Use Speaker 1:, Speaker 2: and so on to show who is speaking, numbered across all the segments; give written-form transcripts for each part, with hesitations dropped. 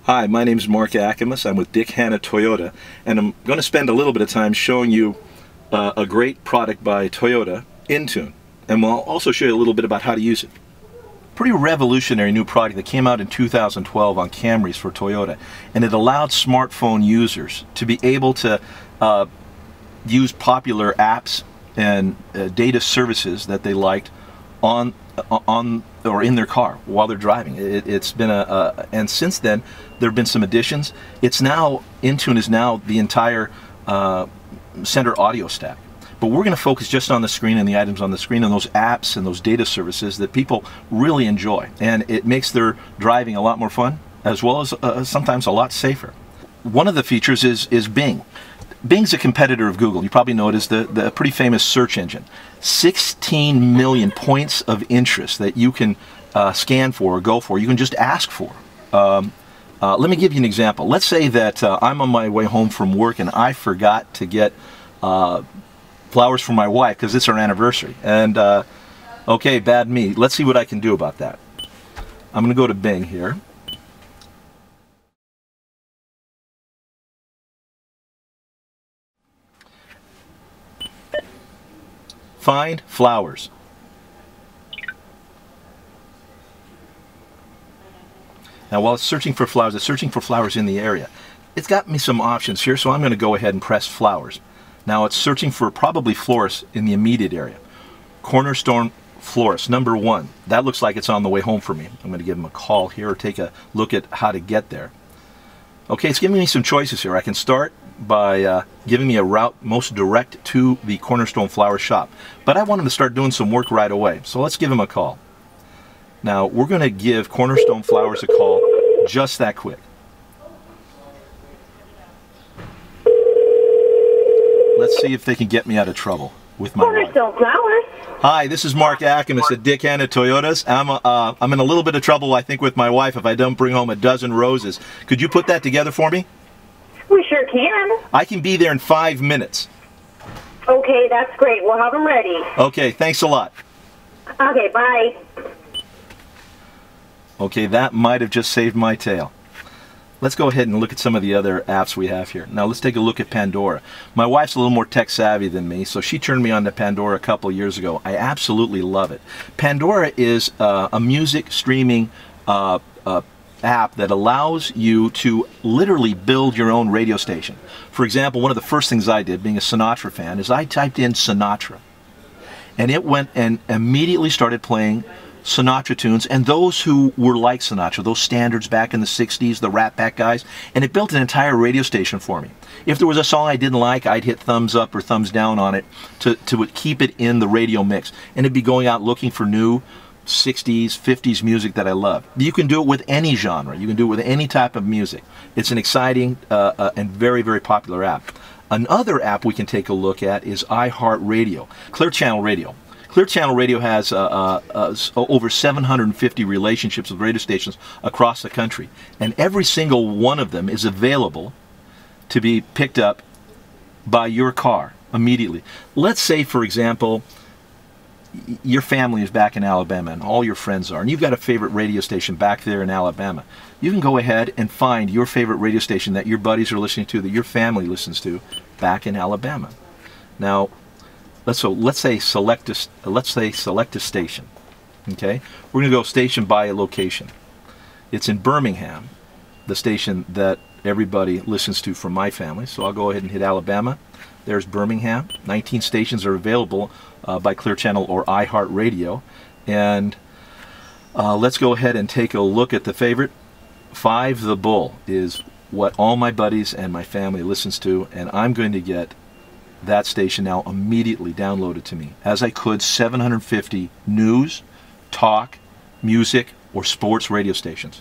Speaker 1: Hi, my name is Mark Akimus. I'm with Dick Hanna Toyota, and I'm going to spend a little bit of time showing you a great product by Toyota, Entune, and we'll also show you a little bit about how to use it. Pretty revolutionary new product that came out in 2012 on Camrys for Toyota, and it allowed smartphone users to be able to use popular apps and data services that they liked on or in their car while they're driving. It's been and since then there have been some additions. Entune is now the entire center audio stack. But we're going to focus just on the screen and the items on the screen and those apps and those data services that people really enjoy. And it makes their driving a lot more fun, as well as sometimes a lot safer. One of the features is Bing. Bing's a competitor of Google. You probably know it is the pretty famous search engine. 16 million points of interest that you can scan for or go for. You can just ask for. Let me give you an example. Let's say that I'm on my way home from work and I forgot to get flowers for my wife because it's our anniversary. And okay, bad me. Let's see what I can do about that. I'm going to go to Bing here. Find flowers. Now while it's searching for flowers in the area. It's got me some options here, so I'm going to go ahead and press flowers. Now it's searching for probably florists in the immediate area. Cornerstone florist, number 1. That looks like it's on the way home for me. I'm going to give them a call here or take a look at how to get there. Okay, it's giving me some choices here. I can start by giving me a route most direct to the Cornerstone Flower shop. But I want him to start doing some work right away, so let's give him a call. Now, we're going to give Cornerstone Flowers a call just that quick. Let's see if they can get me out of trouble with my wife.
Speaker 2: Cornerstone Flowers.
Speaker 1: Hi, this is Mark Akimus at Dick Hanna Toyotas. I'm in a little bit of trouble, I think, with my wife if I don't bring home a dozen roses. Could you put that together for me?
Speaker 2: We sure can.
Speaker 1: I can be there in 5 minutes.
Speaker 2: Okay, that's great. We'll have them ready.
Speaker 1: Okay, thanks a lot.
Speaker 2: Okay, bye.
Speaker 1: Okay, that might have just saved my tail. Let's go ahead and look at some of the other apps we have here. Now let's take a look at Pandora. My wife's a little more tech savvy than me, so she turned me on to Pandora a couple years ago. I absolutely love it. Pandora is a music streaming app that allows you to literally build your own radio station. For example, one of the first things I did, being a Sinatra fan, is I typed in Sinatra. And it went and immediately started playing Sinatra tunes, and those who were like Sinatra, those standards back in the 60s, the Rat Pack guys, and it built an entire radio station for me. If there was a song I didn't like, I'd hit thumbs up or thumbs down on it to keep it in the radio mix, and it'd be going out looking for new 60s, 50s music that I love. You can do it with any genre. You can do it with any type of music. It's an exciting and very, very popular app. Another app we can take a look at is iHeartRadio, Clear Channel Radio. Clear Channel Radio has over 750 relationships with radio stations across the country, and every single one of them is available to be picked up by your car immediately. Let's say, for example, your family is back in Alabama and all your friends are, and you've got a favorite radio station back there in Alabama. You can go ahead and find your favorite radio station that your buddies are listening to, that your family listens to back in Alabama. Now, let's say select a station. Okay, we're going to go station by a location. It's in Birmingham, the station that everybody listens to from my family. So I'll go ahead and hit Alabama. There's Birmingham. 19 stations are available by Clear Channel or iHeartRadio. And let's go ahead and take a look at the favorite. 5 The Bull is what all my buddies and my family listens to, and I'm going to get that station now immediately downloaded to me. As I could 750 news, talk, music, or sports radio stations.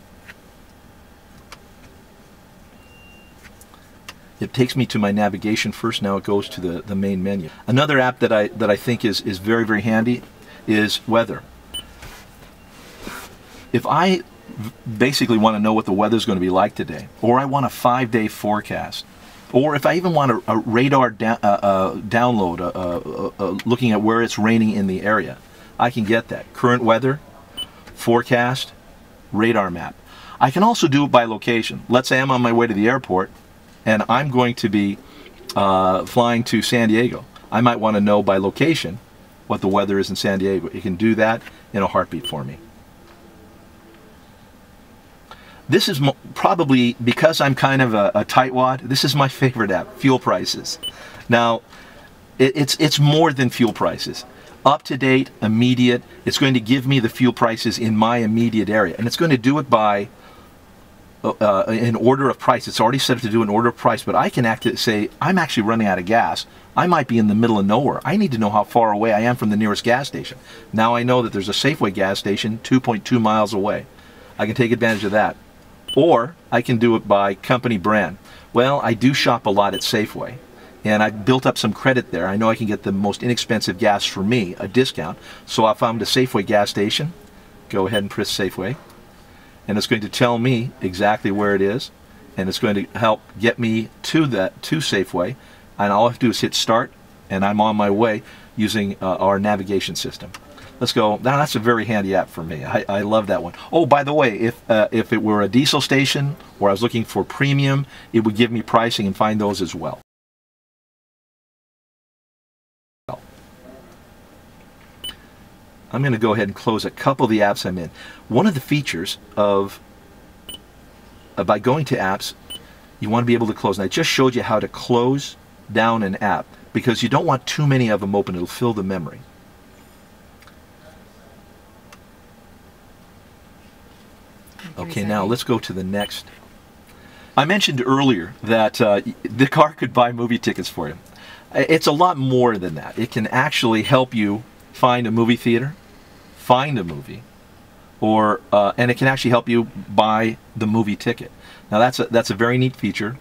Speaker 1: It takes me to my navigation first. Now it goes to the main menu. Another app that I think is very, very handy is weather. If I basically want to know what the weather's going to be like today, or I want a 5-day forecast, or if I even want a radar download looking at where it's raining in the area, I can get that. Current weather, forecast, radar map. I can also do it by location. Let's say I'm on my way to the airport and I'm going to be flying to San Diego. I might want to know by location what the weather is in San Diego. It can do that in a heartbeat for me. This is probably, because I'm kind of a tightwad, this is my favorite app, fuel prices. Now, it's more than fuel prices. Up to date, immediate. It's going to give me the fuel prices in my immediate area, and it's going to do it by in order of price. It's already set up to do an order of price, but I can say I'm actually running out of gas. I might be in the middle of nowhere. I need to know how far away I am from the nearest gas station. Now I know that there's a Safeway gas station 2.2 miles away. I can take advantage of that. Or I can do it by company brand. Well, I do shop a lot at Safeway, and I've built up some credit there. I know I can get the most inexpensive gas for me, a discount. So if I'm at a Safeway gas station, go ahead and press Safeway, and it's going to tell me exactly where it is, and it's going to help get me to Safeway, and all I have to do is hit start, and I'm on my way using our navigation system. Let's go. Now that's a very handy app for me. I love that one. Oh, by the way, if it were a diesel station where I was looking for premium, it would give me pricing and find those as well. I'm going to go ahead and close a couple of the apps I'm in. One of the features of by going to apps, you want to be able to close. And I just showed you how to close down an app because you don't want too many of them open. It'll fill the memory. Okay, now let's go to the next. I mentioned earlier that the car could buy movie tickets for you. It's a lot more than that. It can actually help you find a movie theater, find a movie, or and it can actually help you buy the movie ticket. Now that's a very neat feature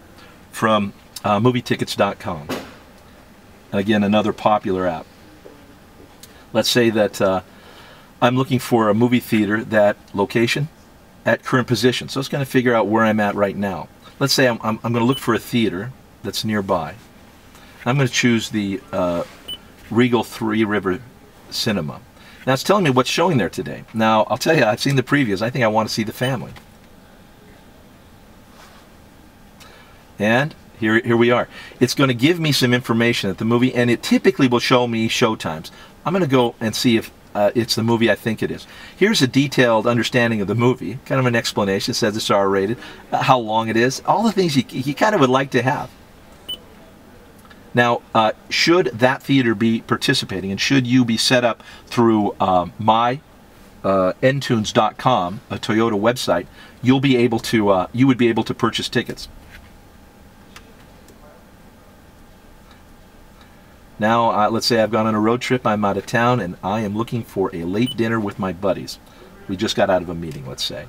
Speaker 1: from movietickets.com. And again, another popular app. Let's say that I'm looking for a movie theater, that location at current position. So it's going to figure out where I'm at right now. Let's say I'm going to look for a theater that's nearby. I'm going to choose the Regal Three River Cinema. Now it's telling me what's showing there today. Now I'll tell you, I've seen the previews. I think I want to see The Family. And here we are. It's going to give me some information at the movie, and it typically will show me show times. I'm going to go and see if it's the movie I think it is. Here's a detailed understanding of the movie, kind of an explanation. It says it's R-rated, how long it is, all the things you kind of would like to have. Now, should that theater be participating, and should you be set up through Entunes.com, a Toyota website, you would be able to purchase tickets. Now, let's say I've gone on a road trip, I'm out of town, and I am looking for a late dinner with my buddies. We just got out of a meeting, let's say.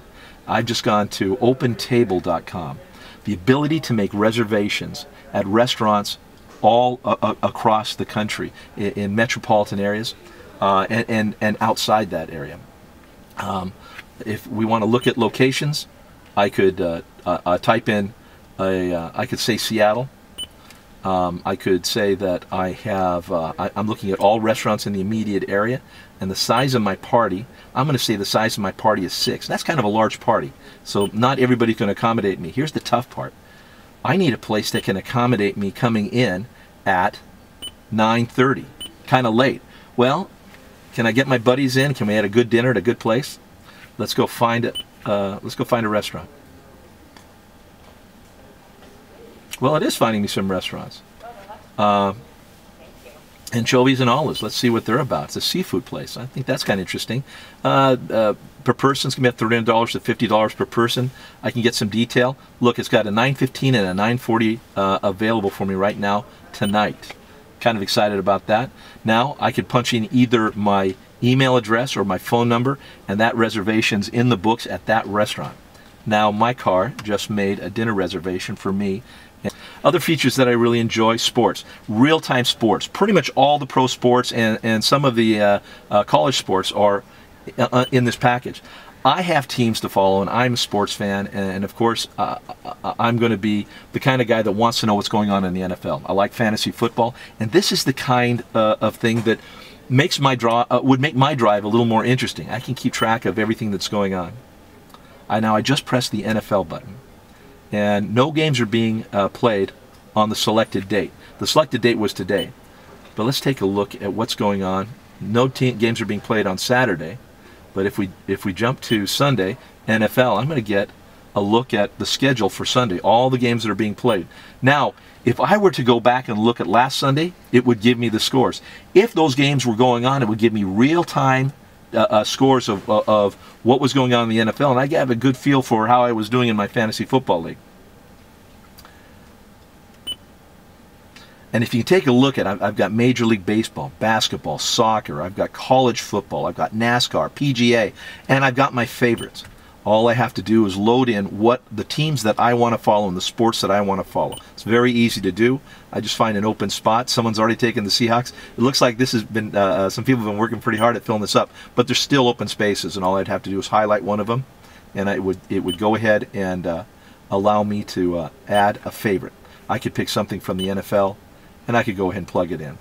Speaker 1: I've just gone to Opentable.com. The ability to make reservations at restaurants all across the country, in metropolitan areas and outside that area. If we want to look at locations, I could type in, I could say Seattle. I could say that I'm looking at all restaurants in the immediate area, and the size of my party, I'm going to say the size of my party is 6. That's kind of a large party, so not everybody can accommodate me. Here's the tough part. I need a place that can accommodate me coming in at 9:30, kind of late. Well, can I get my buddies in? Can we have a good dinner at a good place? Let's go find it. Let's go find a restaurant. Well, it is finding me some restaurants. Anchovies and Olives. Let's see what they're about. It's a seafood place. I think that's kind of interesting. Per person, it's going to be at $30 to $50 per person. I can get some detail. Look, it's got a $9.15 and a $9.40 available for me right now tonight. Kind of excited about that. Now, I could punch in either my email address or my phone number, and that reservation's in the books at that restaurant. Now, my car just made a dinner reservation for me. Other features that I really enjoy: sports, real-time sports. Pretty much all the pro sports and some of the college sports are in this package. I have teams to follow, and I'm a sports fan, and of course I'm going to be the kind of guy that wants to know what's going on in the NFL. I like fantasy football, and this is the kind of thing that makes would make my drive a little more interesting. I can keep track of everything that's going on. Now I just pressed the NFL button, and no games are being played on the selected date. The selected date was today, but let's take a look at what's going on. No games are being played on Saturday, but if we jump to Sunday, NFL, I'm going to get a look at the schedule for Sunday, all the games that are being played. Now, if I were to go back and look at last Sunday, it would give me the scores. If those games were going on, it would give me real-time scores of what was going on in the NFL, and I have a good feel for how I was doing in my fantasy football league. And if you take a look at, I've got Major League Baseball, basketball, soccer, I've got college football, I've got NASCAR, PGA, and I've got my favorites. All I have to do is load in what the teams that I want to follow and the sports that I want to follow. It's very easy to do. I just find an open spot. Someone's already taken the Seahawks. It looks like this has been, some people have been working pretty hard at filling this up, but there's still open spaces, and all I'd have to do is highlight one of them, and it would go ahead and allow me to add a favorite. I could pick something from the NFL, and I could go ahead and plug it in.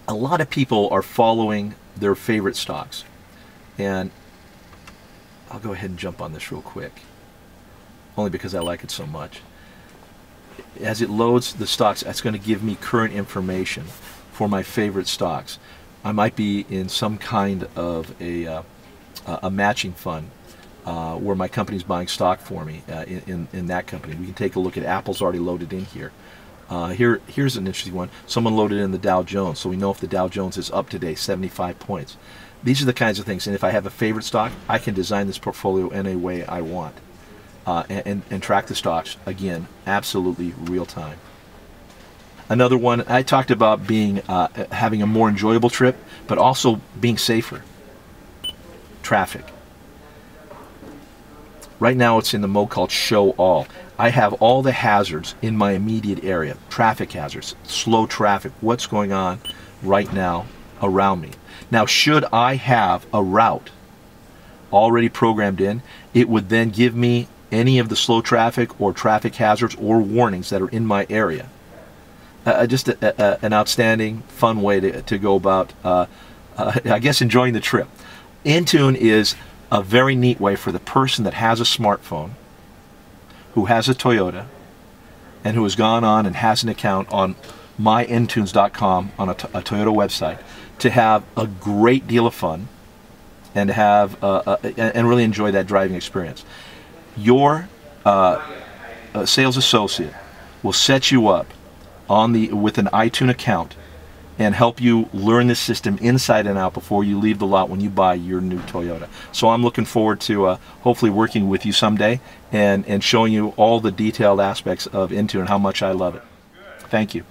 Speaker 1: A lot of people are following their favorite stocks, and I'll go ahead and jump on this real quick, only because I like it so much. As it loads the stocks, that's going to give me current information for my favorite stocks. I might be in some kind of a matching fund where my company's buying stock for me in that company. We can take a look at Apple's already loaded in here. Here's an interesting one. Someone loaded in the Dow Jones, so we know if the Dow Jones is up today, 75 points. These are the kinds of things, and if I have a favorite stock, I can design this portfolio any way I want and track the stocks, again, absolutely real time. Another one, I talked about being having a more enjoyable trip, but also being safer. Traffic. Right now it's in the mode called Show All. I have all the hazards in my immediate area. Traffic hazards, slow traffic, what's going on right now around me. Now, should I have a route already programmed in, it would then give me any of the slow traffic or traffic hazards or warnings that are in my area. Just an outstanding, fun way to go about, I guess, enjoying the trip. Entune is a very neat way for the person that has a smartphone, who has a Toyota, and who has gone on and has an account on myintunes.com on a Toyota website, to have a great deal of fun and have and really enjoy that driving experience. Your sales associate will set you up with an iTunes account and help you learn the system inside and out before you leave the lot when you buy your new Toyota. So I'm looking forward to hopefully working with you someday and showing you all the detailed aspects of Entune and how much I love it. Thank you.